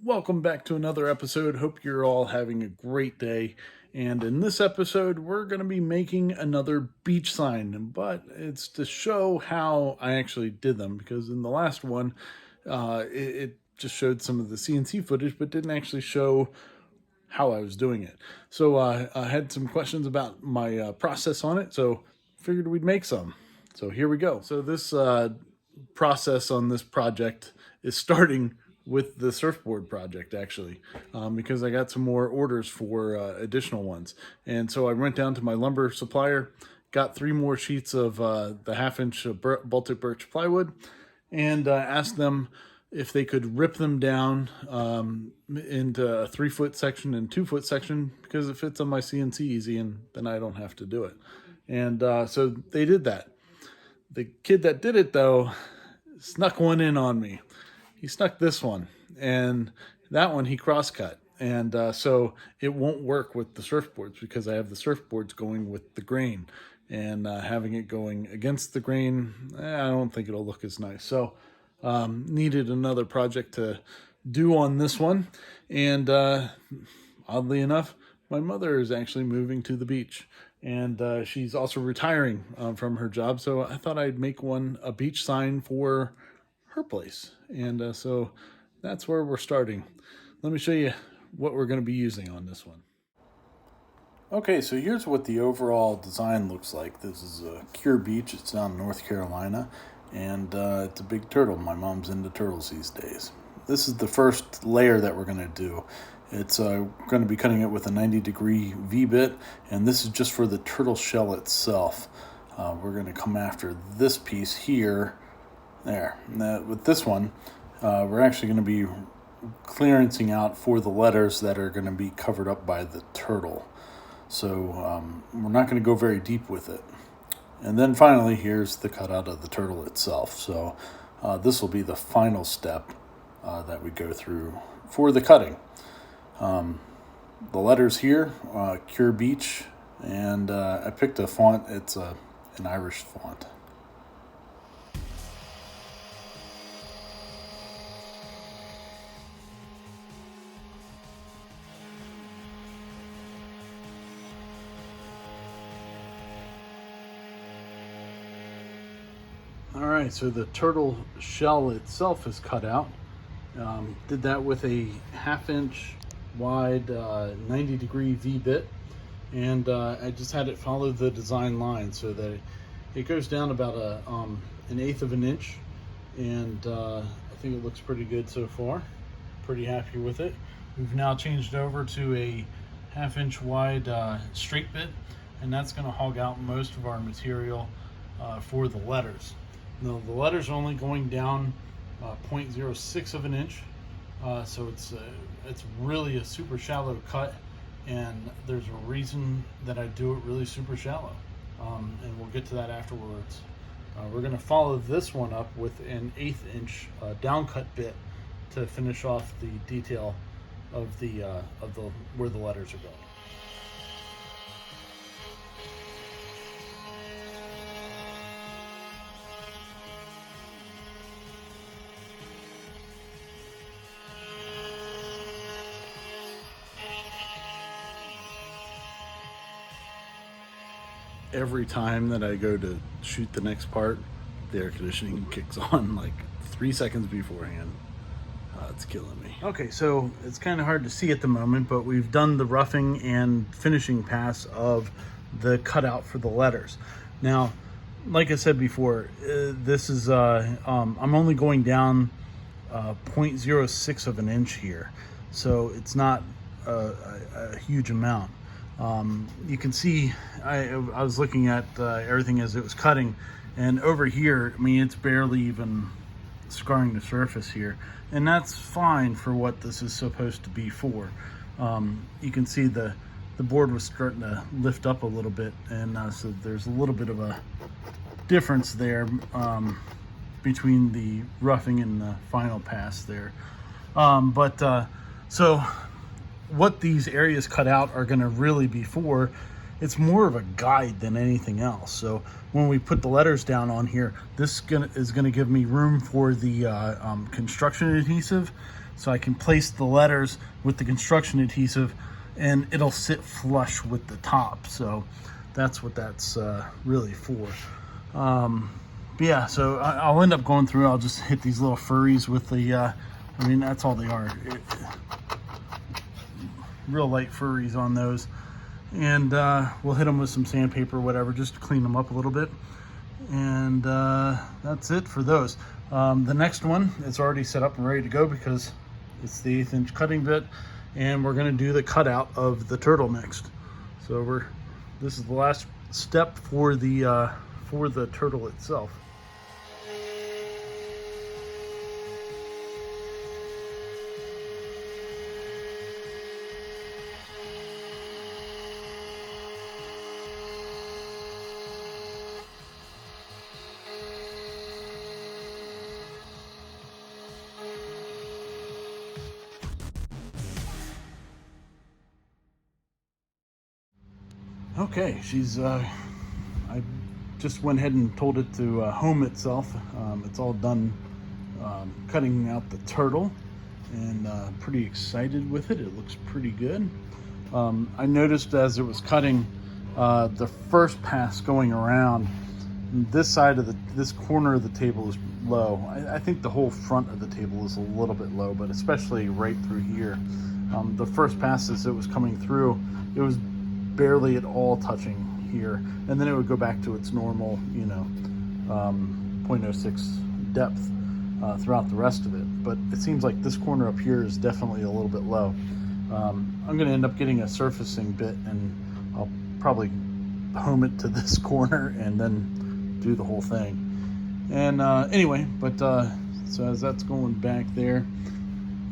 Welcome back to another episode. Hope you're all having a great day. And in this episode, we're going to be making another beach sign, but it's to show how I actually did them because in the last one, it just showed some of the CNC footage, but didn't actually show how I was doing it. So I had some questions about my process on it, so figured we'd make some. So here we go. So this process on this project is starting with the surfboard project actually, because I got some more orders for additional ones. And so I went down to my lumber supplier, got 3 more sheets of the 1/2 inch Baltic birch plywood, and asked them if they could rip them down into a 3 foot section and 2 foot section because it fits on my CNC easy, and then I don't have to do it. And so they did that. The kid that did it though snuck one in on me. He snuck this one, and that one he cross-cut. And so it won't work with the surfboards because I have the surfboards going with the grain. And having it going against the grain, I don't think it'll look as nice. So needed another project to do on this one. And oddly enough, my mother is actually moving to the beach. And she's also retiring from her job. So I thought I'd make a beach sign for her place. And so that's where we're starting. Let me show you what we're going to be using on this one. Okay, so here's what the overall design looks like. This is a Cure Beach. It's down in North Carolina, and it's a big turtle. My mom's into turtles these days. This is the first layer that we're going to do. It's going to be cutting it with a 90-degree V-bit, and this is just for the turtle shell itself. We're going to come after this piece here. There. Now, with this one, we're actually going to be clearancing out for the letters that are going to be covered up by the turtle. So we're not going to go very deep with it. And then finally, here's the cutout of the turtle itself. So this will be the final step that we go through for the cutting. The letters here, Cure Beach, and I picked a font. It's an Irish font. All right, so the turtle shell itself is cut out. Did that with a 1/2 inch wide 90-degree V-bit, and I just had it follow the design line so that it goes down about an 1/8 of an inch, and I think it looks pretty good so far. Pretty happy with it. We've now changed over to a 1/2 inch wide straight bit, and that's going to hog out most of our material for the letters. Now, the letters are only going down 0.06 of an inch, so it's really a super shallow cut, and there's a reason that I do it really super shallow, and we'll get to that afterwards. We're going to follow this one up with an 1/8 inch down cut bit to finish off the detail of the where the letters are going. Every time that I go to shoot the next part, the air conditioning kicks on like 3 seconds beforehand. It's killing me. Okay, so it's kind of hard to see at the moment, but we've done the roughing and finishing pass of the cutout for the letters. Now, like I said before, this is I'm only going down 0.06 of an inch here, so it's not a huge amount. You can see I was looking at everything as it was cutting, and over here, I mean, it's barely even scarring the surface here, and that's fine for what this is supposed to be for. You can see the board was starting to lift up a little bit, and so there's a little bit of a difference there between the roughing and the final pass there. So what these areas cut out are going to really be for, it's more of a guide than anything else. So when we put the letters down on here, this is going to give me room for the construction adhesive so I can place the letters with the construction adhesive and it'll sit flush with the top. So that's what that's really for. But yeah, so I'll end up going through, I'll just hit these little furries with the, I mean, that's all they are. Real light furries on those. And we'll hit them with some sandpaper or whatever, just to clean them up a little bit. And that's it for those. The next one is already set up and ready to go because it's the 1/8 inch cutting bit, and we're gonna do the cutout of the turtle next. So this is the last step for the turtle itself. Okay, I just went ahead and told it to home itself. It's all done cutting out the turtle, and pretty excited with it. It looks pretty good. I noticed as it was cutting, the first pass going around, this side of this corner of the table is low. I think the whole front of the table is a little bit low, but especially right through here. The first pass as it was coming through, it was barely at all touching here, and then it would go back to its normal, 0.06 depth throughout the rest of it. But it seems like this corner up here is definitely a little bit low. I'm going to end up getting a surfacing bit, and I'll probably home it to this corner and then do the whole thing. And anyway, but so as that's going back there,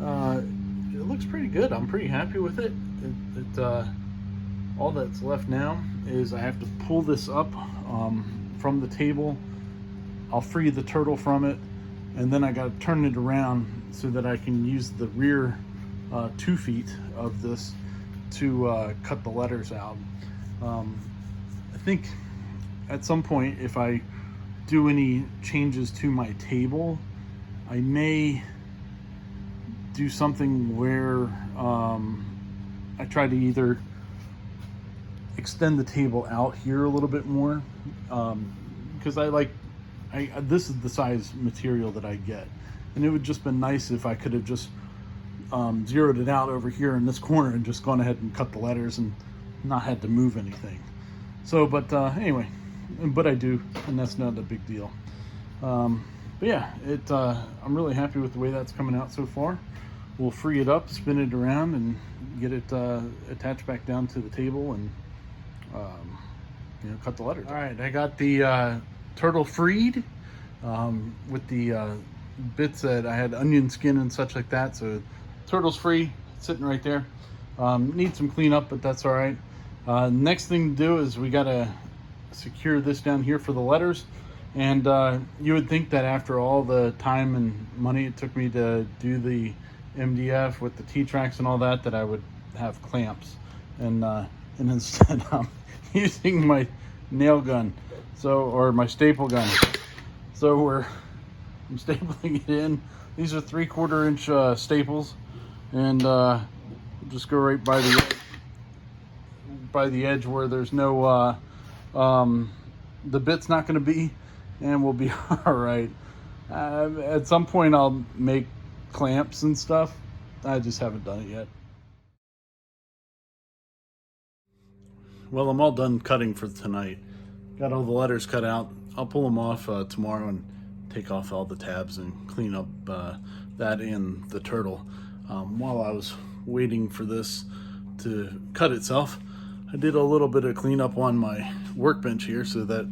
it looks pretty good. I'm pretty happy with it. All that's left now is I have to pull this up from the table. I'll free the turtle from it, and then I got to turn it around so that I can use the rear 2 feet of this to cut the letters out. I think at some point, if I do any changes to my table, I may do something where I try to either extend the table out here a little bit more, because this is the size material that I get, and it would just been nice if I could have just zeroed it out over here in this corner and just gone ahead and cut the letters and not had to move anything. So, but anyway, but I do, and that's not a big deal. But yeah, I'm really happy with the way that's coming out so far. We'll free it up, spin it around, and get it attached back down to the table, and cut the letters. All right, I got the turtle freed with the bits that I had onion skin and such like that. So turtle's free, sitting right there. Need some cleanup, but that's all right. Next thing to do is we gotta secure this down here for the letters. And you would think that after all the time and money it took me to do the MDF with the T-tracks and all that, that I would have clamps. And instead I'm using my nail gun, or my staple gun. So I'm stapling it in. These are 3/4 inch staples, and just go right by the edge where there's no the bit's not going to be, and we'll be all right. At some point I'll make clamps and stuff. I just haven't done it yet. Well, I'm all done cutting for tonight. Got all the letters cut out. I'll pull them off tomorrow and take off all the tabs and clean up that and the turtle. While I was waiting for this to cut itself, I did a little bit of cleanup on my workbench here so that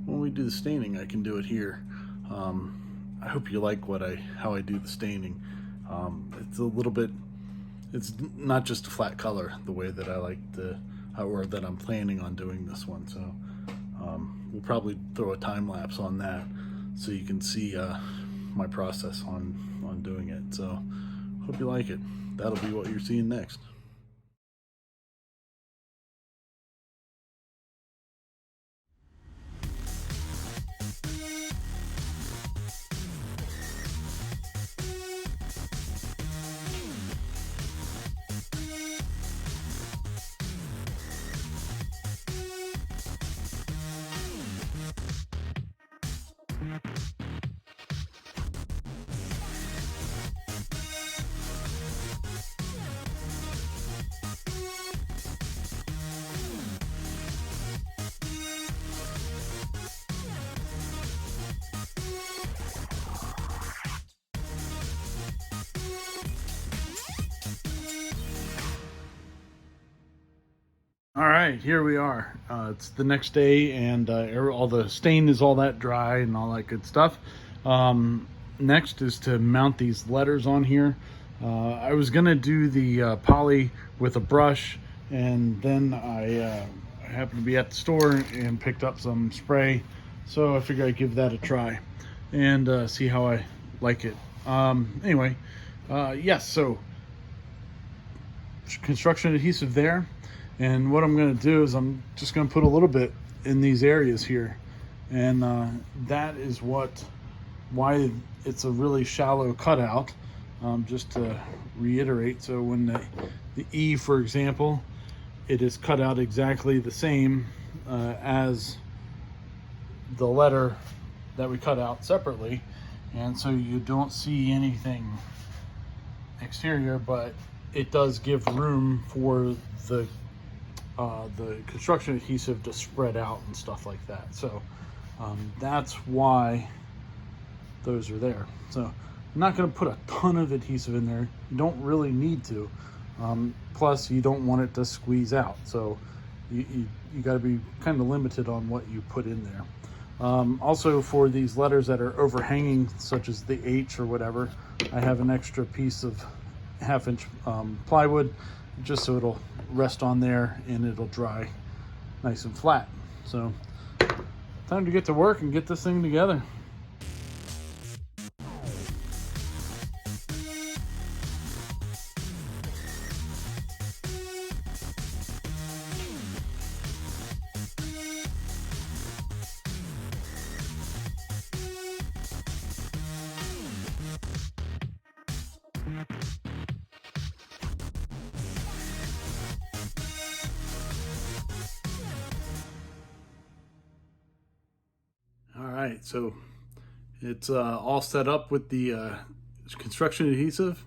when we do the staining, I can do it here. I hope you like how I do the staining. It's a little bit, it's not just a flat color the way that I like or that I'm planning on doing this one. So we'll probably throw a time lapse on that so you can see my process on doing it. So hope you like it. That'll be what you're seeing next. All right, here we are. It's the next day, and all the stain is all that dry and all that good stuff. Next is to mount these letters on here. I was gonna do the poly with a brush, and then I happened to be at the store and picked up some spray, so I figured I'd give that a try and see how I like it. Anyway, yes, so construction adhesive there, and what I'm going to do is I'm just going to put a little bit in these areas here, and that is why it's a really shallow cutout, just to reiterate. So when the E, for example, it is cut out exactly the same as the letter that we cut out separately, and so you don't see anything exterior, but it does give room for the construction adhesive to spread out and stuff like that. So that's why those are there. So I'm not going to put a ton of adhesive in there. You don't really need to. Plus, you don't want it to squeeze out. So you got to be kind of limited on what you put in there. Also, for these letters that are overhanging, such as the H or whatever, I have an extra piece of 1/2 inch plywood, just so it'll rest on there and it'll dry nice and flat. So time to get to work and get this thing together. All right, so it's all set up with the construction adhesive.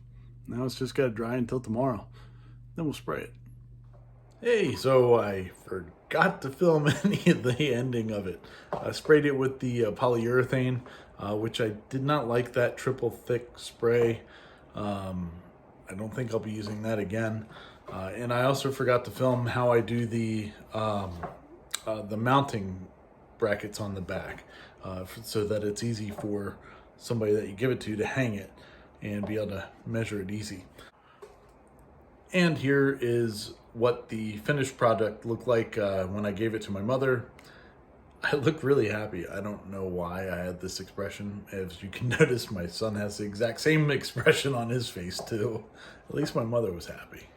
Now it's just got to dry until tomorrow. Then we'll spray it. Hey, so I forgot to film any of the ending of it. I sprayed it with the polyurethane, which I did not like that triple thick spray. I don't think I'll be using that again. And I also forgot to film how I do the mounting brackets on the back, so that it's easy for somebody that you give it to hang it and be able to measure it easy. And here is what the finished product looked like when I gave it to my mother. I look really happy. I don't know why I had this expression. As you can notice, my son has the exact same expression on his face too. At least my mother was happy.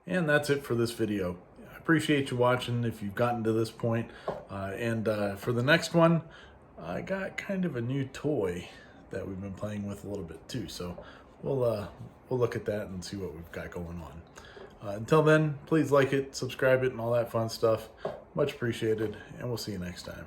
And that's it for this video. I appreciate you watching if you've gotten to this point. And for the next one, I got kind of a new toy that we've been playing with a little bit too. So we'll look at that and see what we've got going on. Until then, please like it, subscribe it, and all that fun stuff. Much appreciated, and we'll see you next time.